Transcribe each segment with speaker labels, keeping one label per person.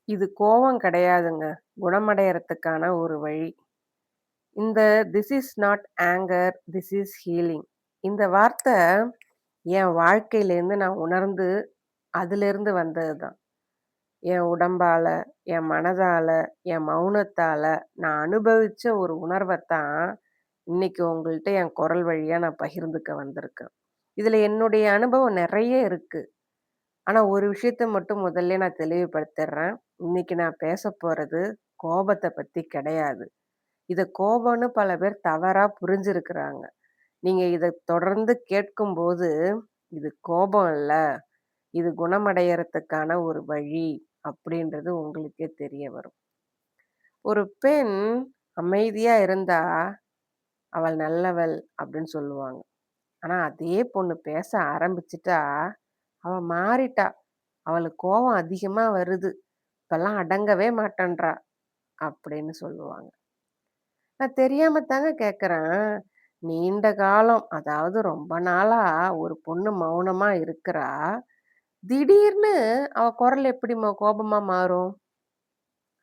Speaker 1: இது கோவம் கிடையாதுங்க. குணமடையறதுக்கான ஒரு வழி. இந்த "this is not anger, this is healing" இந்த வார்த்தை என் வாழ்க்கையிலேருந்து நான் உணர்ந்து, அதிலேருந்து வந்தது தான். என் உடம்பால, என் மனதால, என் மௌனத்தால நான் அனுபவிச்ச ஒரு உணர்வத்தான், இன்னைக்கு உங்கள்ட்ட என் குரல் வழியா நான் பகிர்ந்துக்க வந்திருக்கேன். இதுல என்னுடைய அனுபவம் நெறைய இருக்கு. ஆனா ஒரு விஷயத்த மட்டும் முதல்ல நான் தெளிவுபடுத்திர்றேன். இன்னைக்கு நான் பேசப்போறது கோபத்த பத்தி கிடையாது. இத கோபம்னு பல பேர் தவறா புரிஞ்சிருக்கிறாங்க. நீங்க இத தொடர்ந்து கேட்கும்போது, இது கோபம் இல்ல, இது குணமடையறதுக்கான ஒரு வழி அப்படின்றது உங்களுக்கே தெரிய வரும். ஒரு பெண் அமைதியா இருந்தா, அவள் நல்லவள் அப்படின்னு சொல்லுவாங்க. ஆனா அதே பொண்ணு பேச ஆரம்பிச்சுட்டா, அவ மாறிட்டா. அவளுக்கு கோவம் அதிகமா வருது. இப்பல்லாம் அடங்கவே மாட்டேன்றா அப்படின்னு சொல்லுவாங்க. நான் தெரியாம தாங்க கேட்கறேன். நீண்ட காலம், அதாவது ரொம்ப நாளா ஒரு பொண்ணு மௌனமா இருக்கிறா. திடீர்னு அவ குரல் எப்படிம்மா கோபமா மாறும்?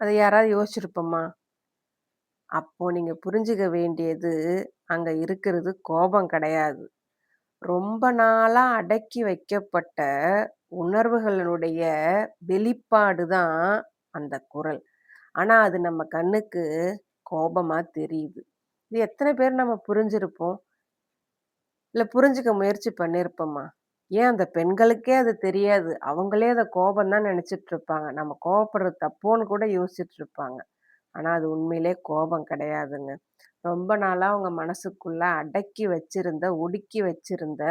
Speaker 1: அத யாராவது யோசிச்சிருப்போமா? அப்போ நீங்க புரிஞ்சுக்க வேண்டியது, அங்க இருக்கிறது கோபம் கிடையாது. ரொம்ப நாளா அடக்கி வைக்கப்பட்ட உணர்வுகளுடைய வெளிப்பாடு தான் அந்த குரல். ஆனா, அது நம்ம கண்ணுக்கு கோபமா தெரியுது. இது எத்தன பேர் நம்ம புரிஞ்சிருப்போம்? இல்ல புரிஞ்சுக்க முயற்சி பண்ணியிருப்போமா? ஏன் அந்த பெண்களுக்கே அது தெரியாது. அவங்களே அத கோபம் தான் நெனச்சுட்டு இருப்பாங்க. நம்ம கோவப்படுறது தப்போன்னு கூட யோசிச்சுட்டு இருப்பாங்க. ஆனா, அது உண்மையிலே கோபம் கிடையாதுங்க. ரொம்ப நாளா அவங்க மனசுக்குள்ள அடக்கி வச்சிருந்த, ஒடுக்கி வச்சிருந்த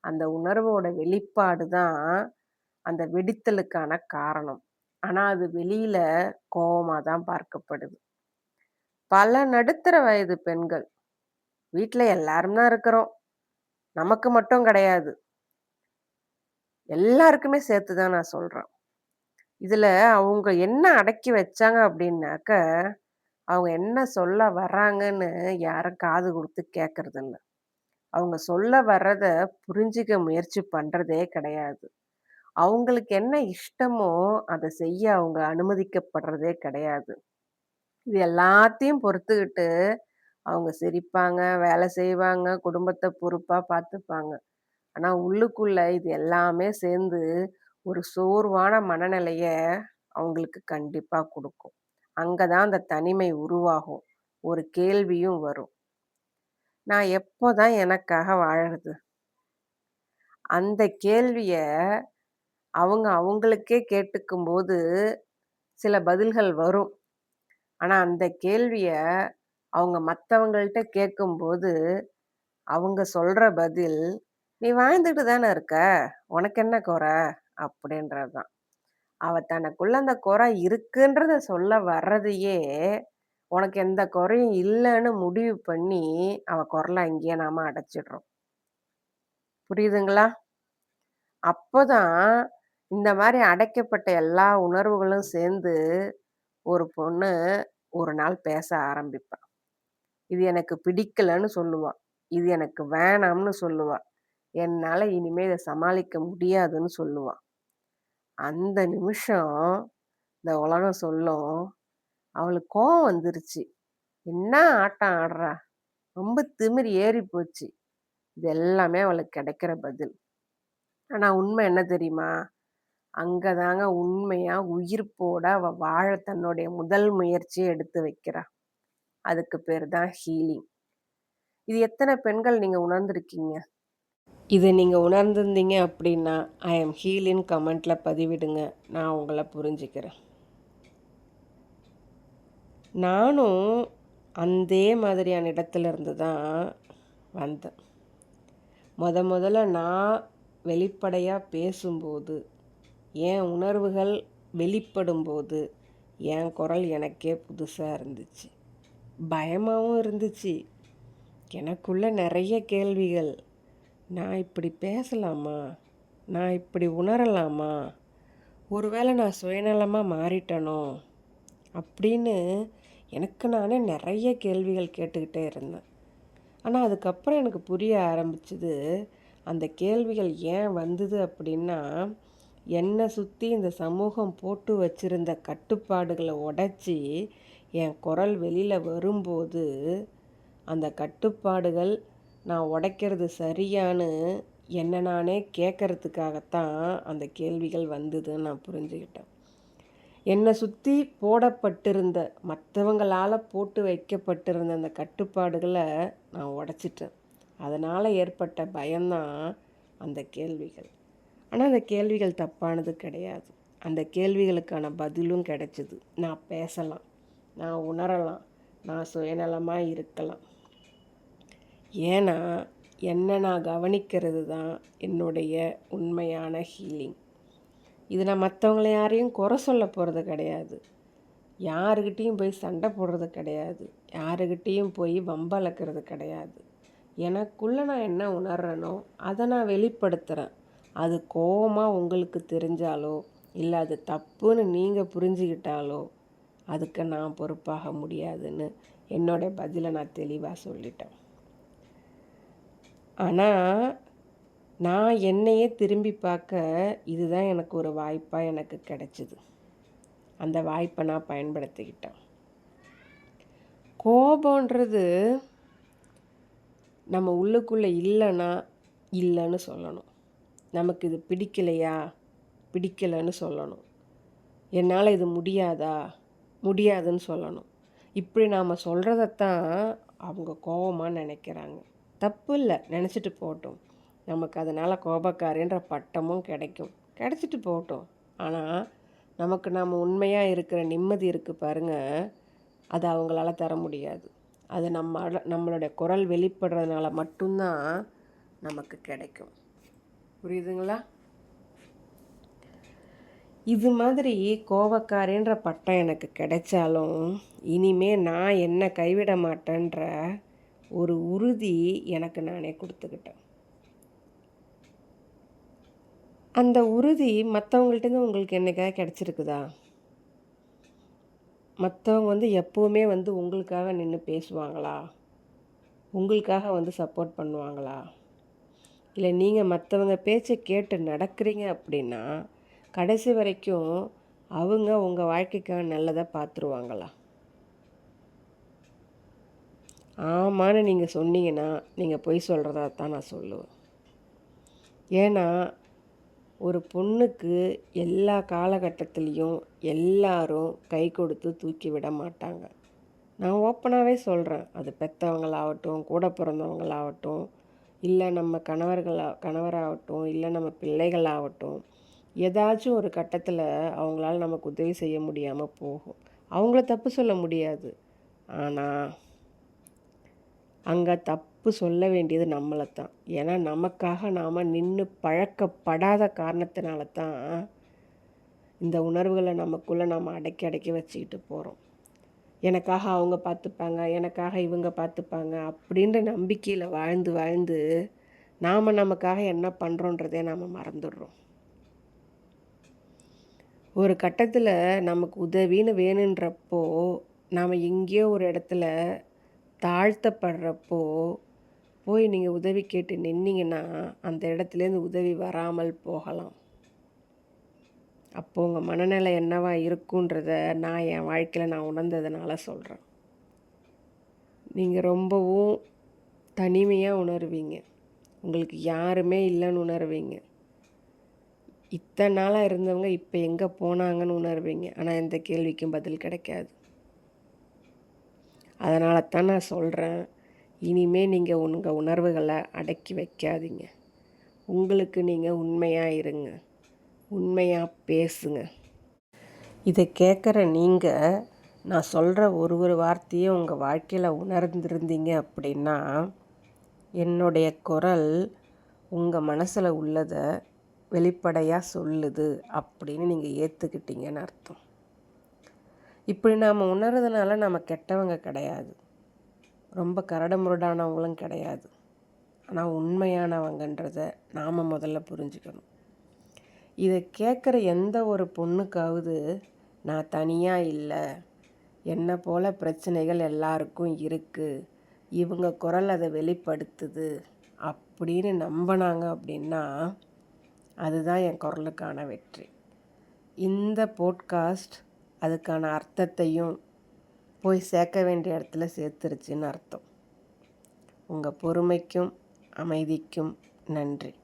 Speaker 1: அந்த உணர்வோட வெளிப்பாடு தான் அந்த வெடித்தலுக்கான காரணம். ஆனா, அது வெளியில கோவமா தான் பார்க்கப்படுது. பல நடுத்தர வயது பெண்கள், வீட்ல எல்லாரும் தான் இருக்கிறோம். நமக்கு மட்டும் கிடையாது. எல்லாருக்குமே சேர்த்து தான் நான் சொல்றேன். இதுல அவங்க என்ன அடக்கி வச்சாங்க அப்படின்னாக்க, அவங்க என்ன சொல்ல வர்றாங்கன்னு யாரும் காது குடுத்து கேட்கறதில்ல. அவங்க சொல்ல வர்றத புரிஞ்சுக்க முயற்சி பண்றதே கிடையாது. அவங்களுக்கு என்ன இஷ்டமோ, அத செய்ய அவங்க அனுமதிக்கப்படுறதே கிடையாது. இது எல்லாத்தையும் பொறுத்துக்கிட்டு அவங்க சிரிப்பாங்க, வேலை செய்வாங்க, குடும்பத்த பொறுப்பா பார்த்துப்பாங்க. ஆனா உள்ளுக்குள்ள இது எல்லாமே சேர்ந்து ஒரு சோர்வான மனநிலைய அவங்களுக்கு கண்டிப்பா குடுக்கும். அங்க தான் அந்த தனிமை உருவாகும். ஒரு கேள்வியும் வரும். நான் எப்போதான் எனக்காக வாழறது? அந்த கேள்விய அவங்க அவங்களுக்கே கேட்டுக்கும்போது சில பதில்கள் வரும். ஆனா அந்த கேள்விய அவங்க மத்தவங்கள்ட்ட கேட்கும்போது, அவங்க சொல்ற பதில், "நீ வாழ்ந்துட்டு தானே இருக்க. உனக்கு என்ன குறை?" அப்படின்றது தான். அவ தனக்குள்ள அந்த குறை இருக்குன்றத சொல்ல வர்றதையே, உனக்கு எந்த குறையும் இல்லன்னு முடிவு பண்ணி, அவ குரல அங்கேயே நாம அடைச்சிடுறோம். புரியுதுங்களா? அப்பதான் இந்த மாரி அடைக்கப்பட்ட எல்லா உணர்வுகளும் சேர்ந்து, ஒரு பொண்ணு ஒரு நாள் பேச ஆரம்பிப்பா. இது எனக்கு பிடிக்கலன்னு சொல்லுவா. இது எனக்கு வேணாம்னு சொல்லுவா. என்னால இனிமே இத சமாளிக்க முடியாதுன்னு சொல்லுவா. அந்த நிமிஷம் இந்த உலகம் சொல்லும், அவளுக்கு கோவம் வந்துருச்சு. என்ன ஆட்டம் ஆடுறா! ரொம்ப திமிரு ஏறி போச்சு. இது எல்லாமே அவளுக்கு கிடைக்கிற பதில். ஆனா உண்மை என்ன தெரியுமா? அங்க தாங்க உண்மையா உயிர்ப்போட அவ வாழ தன்னுடைய முதல் முயற்சிய எடுத்து வைக்கிறா. அதுக்கு பேரு தான் ஹீலிங். இது எத்தன பெண்கள் நீங்க உணர்ந்திருக்கீங்க? இத நீங்க உணர்ந்திருந்தீங்க அப்படின்னா, ஐ அம் ஹீலின்னு கமெண்ட்ல பதிவிடுங்க. நான் உங்கள புரிஞ்சுக்கிறேன். நானும் அதே மாதிரியான இடத்துல இருந்து தான் வந்தேன். முதல்ல நான் வெளிப்படையா பேசும்போது, என் உணர்வுகள் வெளிப்படும்போது, என் குரல் எனக்கே புதுசா இருந்துச்சு. பயமாவும் இருந்துச்சு. எனக்குள்ள நெறைய கேள்விகள். நான் இப்படி பேசலாமா? நான் இப்படி உணரலாமா? ஒருவேளை நான் சுயநலமா மாறிட்டனோ? அப்படின்னு எனக்கு நானே நெறைய கேள்விகள் கேட்டுக்கிட்டே இருந்தேன். ஆனா அதுக்கப்புறம் எனக்கு புரிய ஆரம்பிச்சது, அந்த கேள்விகள் ஏன் வந்தது அப்படின்னா, என்னை சுற்றி இந்த சமூகம் போட்டு வச்சிருந்த கட்டுப்பாடுகளை உடைச்சி என் குரல் வெளியில் வரும்போது அந்த கட்டுப்பாடுகள் நான் உடைக்கிறது சரியான்னு என்னை நானே கேட்கறதுக்காகத்தான் அந்த கேள்விகள் வந்ததுன்னு நான் புரிஞ்சுக்கிட்டேன். என்னை சுற்றி போடப்பட்டிருந்த மற்றவங்களால் போட்டு வைக்கப்பட்டிருந்த அந்த கட்டுப்பாடுகளை நான் உடைச்சிட்டேன். அதனால் ஏற்பட்ட பயம்தான் அந்த கேள்விகள். ஆனால் அந்த கேள்விகள் தப்பானது கிடையாது. அந்த கேள்விகளுக்கான பதிலும் கிடைச்சிது. நான் பேசலாம், நான் உணரலாம், நான் சுயநலமாக இருக்கலாம். ஏன்னா என்னை நான் கவனிக்கிறது தான் என்னுடைய உண்மையான ஹீலிங். இது நான் மற்றவங்கள யாரையும் குறை சொல்ல போகிறது கிடையாது, யாருக்கிட்டேயும் போய் சண்டை போடுறது கிடையாது, யாருக்கிட்டேயும் போய் வம்பளக்கிறது கிடையாது. எனக்குள்ளே நான் என்ன உணர்றேனோ அதை நான் வெளிப்படுத்துகிறேன். அது கோபமாக உங்களுக்கு தெரிஞ்சாலோ இல்லை அது தப்புன்னு நீங்கள் புரிஞ்சுக்கிட்டாலோ அதுக்கு நான் பொறுப்பாக முடியாதுன்னு என்னோடய பதிலை நான் தெளிவாக சொல்லிட்டேன். ஆனால் நான் என்னையே திரும்பி பார்க்க இதுதான் எனக்கு ஒரு வாய்ப்பாக எனக்கு கிடைச்சிது. அந்த வாய்ப்பை நான் பயன்படுத்திக்கிட்டேன். கோபன்றது நம்ம உள்ளுக்குள்ளே இல்லைன்னா இல்லைன்னு சொல்லணும். நமக்கு இது பிடிக்கலையா பிடிக்கலைன்னு சொல்லணும். என்னால் இது முடியாதா முடியாதுன்னு சொல்லணும். இப்படி நாம் சொல்கிறதத்தான் அவங்க கோபமாக நினைக்கிறாங்க. தப்பு இல்லை, நினச்சிட்டு போகட்டும். நமக்கு அதனால் கோபக்காரின்ற பட்டமும் கிடைச்சிட்டு போகட்டும். ஆனால் நமக்கு நாம் உண்மையாக இருக்கிற நிம்மதி இருக்குது பாருங்கள், அது அவங்களால தர முடியாது. அது நம்மளுடைய குரல் வெளிப்படுறதுனால மட்டும்தான் நமக்கு கிடைக்கும். புரியுதுங்களா? இது மாதிரி கோபக்காரின்ற பட்டம் எனக்கு கிடைச்சாலும் இனிமே நான் என்ன கைவிட மாட்டேன்ற ஒரு உறுதி எனக்கு நானே கொடுத்துக்கிட்டேன். அந்த உறுதி மற்றவங்கள்ட்டேருந்து உங்களுக்கு என்னைக்காக கிடச்சிருக்குதா? மற்றவங்க எப்போவுமே உங்களுக்காக நின்று பேசுவாங்களா? உங்களுக்காக சப்போர்ட் பண்ணுவாங்களா? இல்லை நீங்கள் மற்றவங்க பேச்சை கேட்டு நடக்கிறீங்க அப்படின்னா கடைசி வரைக்கும் அவங்க உங்கள் வாழ்க்கைக்காக நல்லதை பார்த்துருவாங்களா? ஆமான்னு நீங்கள் சொன்னீங்கன்னா நீங்கள் பொய் சொல்கிறதா தான் நான் சொல்லுவேன். ஏன்னா ஒரு பொண்ணுக்கு எல்லா காலகட்டத்துலேயும் எல்லாரும் கை கொடுத்து தூக்கி விட மாட்டாங்க. நான் ஓப்பனாகவே சொல்கிறேன். அது பெற்றவங்களாகட்டும், கூட பிறந்தவங்களாகட்டும், இல்லை நம்ம கணவராகட்டும், இல்லை நம்ம பிள்ளைகளாகட்டும், ஏதாச்சும் ஒரு கட்டத்தில் அவங்களால நமக்கு உதவி செய்ய முடியாமல் போகும். அவங்கள தப்பு சொல்ல முடியாது. ஆனால் அங்கே தப்பு சொல்ல வேண்டியது நம்மளை தான். ஏன்னா நமக்காக நாம் நின்று பழக்கப்படாத காரணத்தினால தான் இந்த உணர்வுகளை நமக்குள்ளே நாம் அடக்கி வச்சுக்கிட்டு போகிறோம். எனக்காக அவங்க பார்த்துப்பாங்க, எனக்காக இவங்க பார்த்துப்பாங்க அப்படின்ற நம்பிக்கையில் வாழ்ந்து நாம் நமக்காக என்ன பண்ணுறோன்றதே நாம் மறந்துடுறோம். ஒரு கட்டத்தில் நமக்கு உதவின்னு வேணுன்றப்போ நாம் எங்கேயோ ஒரு இடத்துல தாழ்த்தப்படுறப்போ போய் நீங்கள் உதவி கேட்டு நின்னீங்கன்னா அந்த இடத்துலேருந்து உதவி வராமல் போகலாம். அப்போது உங்கள் மனநிலை என்னவா இருக்குன்றத நான் என் வாழ்க்கையில் நான் உணர்ந்ததுனால சொல்கிறேன். நீங்கள் ரொம்பவும் தனிமையாக உணர்வீங்க, உங்களுக்கு யாருமே இல்லைன்னு உணர்வீங்க. இத்தனை நாளாக இருந்தவங்க இப்போ எங்கே போனாங்கன்னு உணர்வீங்க. ஆனால் எந்த கேள்விக்கும் பதில் கிடைக்காது. அதனால தான் நான் சொல்கிறேன், இனிமேல் நீங்கள் உங்கள் உணர்வுகளை அடக்கி வைக்காதீங்க. உங்களுக்கு நீங்கள் உண்மையாக இருங்க, உண்மையாக பேசுங்க. இதை கேட்குற நீங்கள் நான் சொல்கிற ஒரு வார்த்தையை உங்கள் வாழ்க்கையில் உணர்ந்திருந்தீங்க அப்படின்னா என்னுடைய குரல் உங்கள் மனசில் உள்ளதை வெளிப்படையாக சொல்லுது அப்படின்னு நீங்கள் ஏற்றுக்கிட்டீங்கன்னு அர்த்தம். இப்படி நாம் உணர்றதுனால நம்ம கெட்டவங்க கிடையாது, ரொம்ப கரடுமுரடானவங்களும் கிடையாது. ஆனால் உண்மையானவங்கன்றதை நாம் முதல்ல புரிஞ்சுக்கணும். இதை கேட்குற எந்த ஒரு பொண்ணுக்காவது நான் தனியாக இல்லை, என்னை போல் பிரச்சனைகள் எல்லாருக்கும் இருக்குது, இவங்க குரல் அதை வெளிப்படுத்துது அப்படின்னு நம்பினாங்க அப்படின்னா அதுதான் என் குரலுக்கான வெற்றி. இந்த போட்காஸ்ட் அதுக்கான அர்த்தத்தையும் போய் சேர்க்க வேண்டிய இடத்துல சேர்த்துருச்சுன்னு அர்த்தம். உங்கள் பொறுமைக்கும் அமைதிக்கும் நன்றி.